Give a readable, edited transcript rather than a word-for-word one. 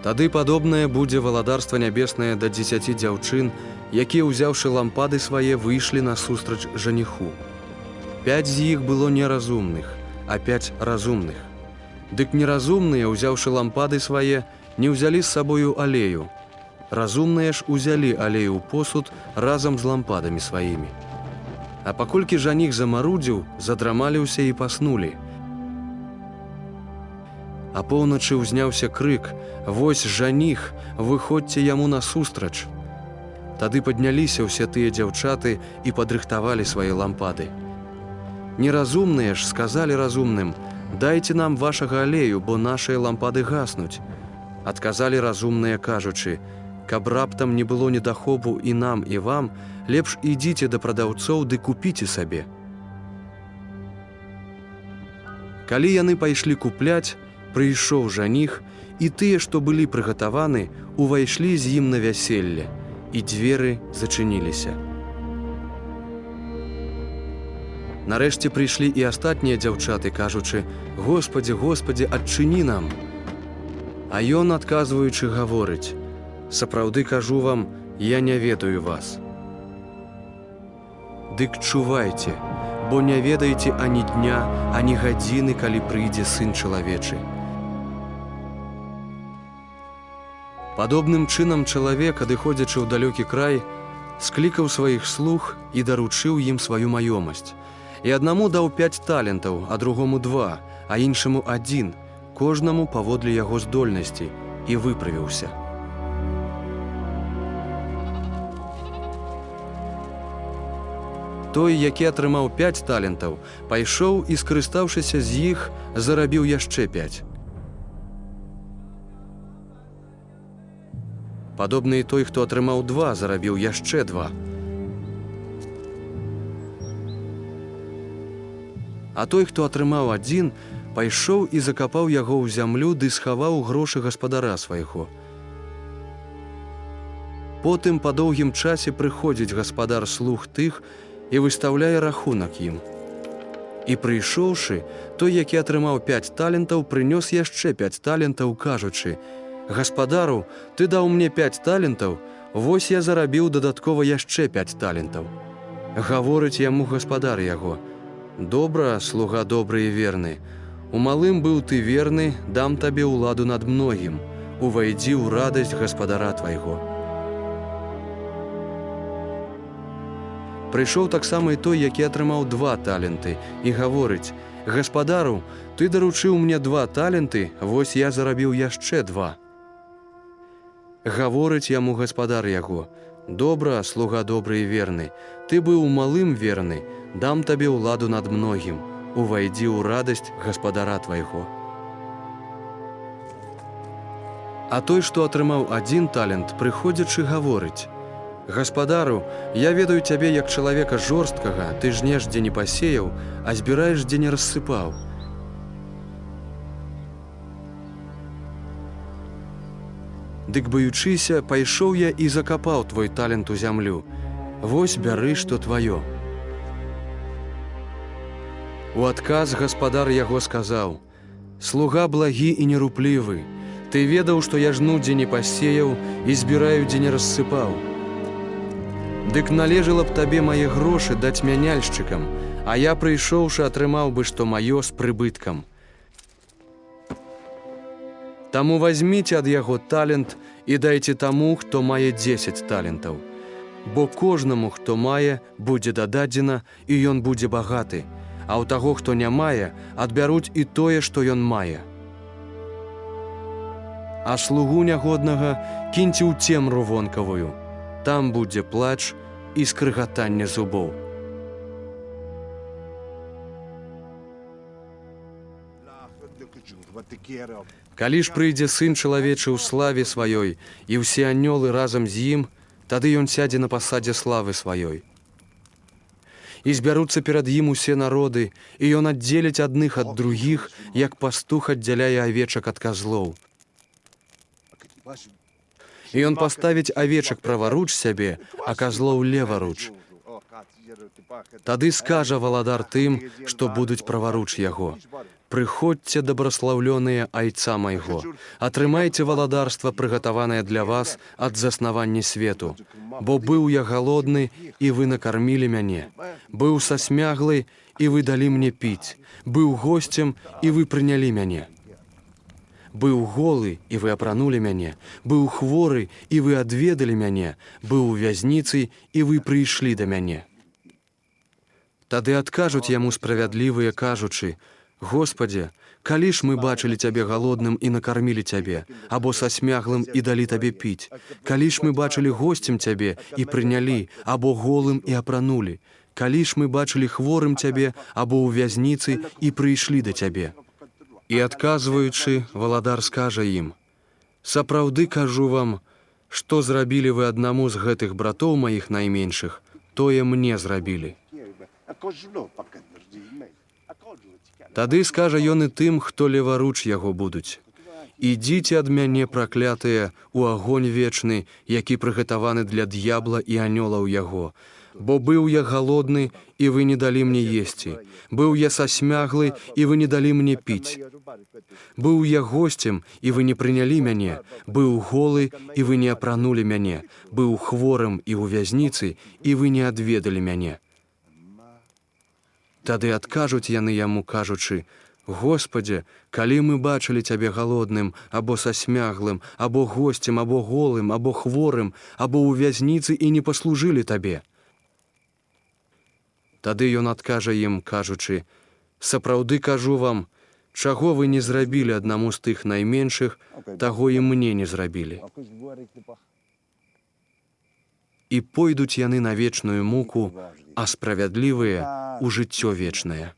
Тады падобнае будзе валадарства нябеснае да 10 дзяўчын, якія, узяўшы лампады свае, выйшлі насустрач жаніху. 5 з іх было неразумных, а 5 разумных. Дык неразумныя, узяўшы лампады свае, не ўзялі з сабою алею. Разумныя ж узялі алею ў посуд разам з лампадамі сваімі. А паколькі жаніх замарудзіў, задрамалі ўсе і паснулі. А поўначы ўзняўся крык: «Вось жаніх, выходзьце яму насустрач!» Тады падняліся ўсе тыя дзяўчаты і падрыхтавалі свае лампады. Неразумныя ж сказалі разумным: «Дайце нам вашага алею, бо нашыя лампады гаснуць». Адказалі разумныя, кажучы: «Каб раптам не было недахопу і нам, і вам, лепш ідзіце да прадаўцоў ды купіце сабе». Калі яны пайшлі купляць, прыйшоў жаніх, і тыя, што былі прыгатаваны, увайшлі з ім на вяселле, і дзверы зачыніліся. Нарэшце прыйшлі і астатнія дзяўчаты, кажучы: «Господі, Господі, адчыні нам!» А ён, адказваючы, гаворыць: «Сапраўды кажу вам, я не ведаю вас. Дык чувайце, бо не ведаеце ані дня, ані гадзіны, калі прыйдзе Сын чалавечы». Падобным чынам чалавек, адыходзячы ў далёкі край, склікаў сваіх слуг і даручыў ім сваю маёмасць. І аднаму даў 5 талентаў, а другому 2, а іншаму 1, кожнаму паводле яго здольнасці, і выправіўся. Той, які атрымаў 5 талентаў, пайшоў і, скарыстаўшыся з іх, зарабіў яшчэ 5. Падобны і той, хто атрымаў 2, зарабіў яшчэ 2. А той, хто атрымаў 1, пайшоў і закапаў яго ў зямлю ды схаваў грошы гаспадара свайго. Потым па доўгім часе прыходзіць гаспадар слуг тых і выстаўляе рахунак ім. І прыйшоўшы, той, які атрымаў 5 талентаў, прынёс яшчэ 5 талентаў, кажучы: «Гаспадару, ты даў мне 5 талентаў, вось я зарабіў дадаткова яшчэ 5 талентаў». Гаворыць яму гаспадар яго: «Добра, слуга добры і верны. У малым быў ты верны, дам табе ўладу над многім. Увайдзі ў радасць гаспадара твайго». Прыйшоў таксама і той, які атрымаў 2 таленты, і гаворыць: «Гаспадару, ты даручыў мне 2 таленты, вось я зарабіў яшчэ 2». Гаворыць яму гаспадар яго: «Добра, слуга добры і верны, ты быў у малым верны, дам табе ўладу над многім. Увайдзі ў радасць гаспадара твайго». А той, што атрымаў 1 талент, прыходзячы, гаворыць: «Гаспадару, я ведаю цябе як чалавека жорсткага, ты жнеш, дзе не пасеяў, а збіраеш, дзе не рассыпаў. Дык, баючыся, пайшоў я і закапаў твой талент у зямлю. Вось бяры, што тваё». У адказ гаспадар яго сказаў: «Слуга благі і неруплівы, ты ведаў, што я жну, дзе не пасеяў, і збіраю, дзе не рассыпаў. Дык належала б табе мае грошы даць мяняльшчыкам, а я, прыйшоўшы, атрымаў бы, што маё з прыбыткам. Таму вазьміце ад яго талент і дайце таму, хто мае 10 талентаў. Бо кожнаму, хто мае, будзе дададзена, і ён будзе багаты, а ў таго, хто не мае, адбяруць і тое, што ён мае. А слугу нягоднага кіньце ў цемру вонкавую, там будзе плач і скрыгатанне зубоў». Калі ж прыйдзе Сын чалавечы ў славе сваёй, і ўсе анёлы разам з ім, тады ён сядзе на пасадзе славы сваёй. І збяруцца перад ім усе народы, і ён аддзеліць адных ад другіх, як пастух аддзяляе авечак ад казлоў. І ён паставіць авечак праваруч сябе, а казлоў леваруч. Тады скажа валадар тым, што будуць праваруч яго: Прыходзьце, дабраслаўлёныя айца майго, атрымайце валадарства, прыгатаванае для вас ад заснавання свету. Бо быў я галодны, і вы накармілі мяне. Быў сасмяглы, і вы далі мне піць. Быў госцем, і вы прынялі мяне. Быў голы, і вы апранулі мяне. Быў хворы, і вы адведалі мяне. Быў у вязніцы, і вы прыйшлі да мяне. Тады адкажуць яму справядлівыя, кажучы: Господзе, калі ж мы бачылі Цябе галодным і накармілі Цябе, або сасмяглым і далі Табе піць? Калі ж мы бачылі госцем Цябе і прынялі, або голым і апранулі? Калі ж мы бачылі хворым Цябе, або ў вязніцы і прыйшлі да Цябе? І адказваючы, валадар скажа ім: Сапраўды кажу вам, што зрабілі вы аднаму з гэтых братоў маіх найменшых, тое мне зрабілі. Тады скажа ён і тым, хто леваруч яго будуць: Ідзіце ад мяне, праклятыя, у агонь вечны, які прыгатаваны для д'ябла і анёлаў яго. Бо быў я галодны, і вы не далі мне есці. Быў я сасмяглы, і вы не далі мне піць. Быў я госцем, і вы не прынялі мяне. Быў голы, і вы не апранулі мяне. Быў хворым і ў вязніцы, і вы не адведалі мяне. Тады адкажуць яны яму, кажучы: Господзе, калі мы бачылі Цябе галодным, або сасмяглым, або госцем, або голым, або хворым, або ў вязніцы і не паслужылі Табе? Тады ён адкажа ім, кажучы: Сапраўды кажу вам, чаго вы не зрабілі аднаму з тых найменшых, таго і мне не зрабілі. І пойдуць яны на вечную муку, а справядлівыя ў жыццё вечнае.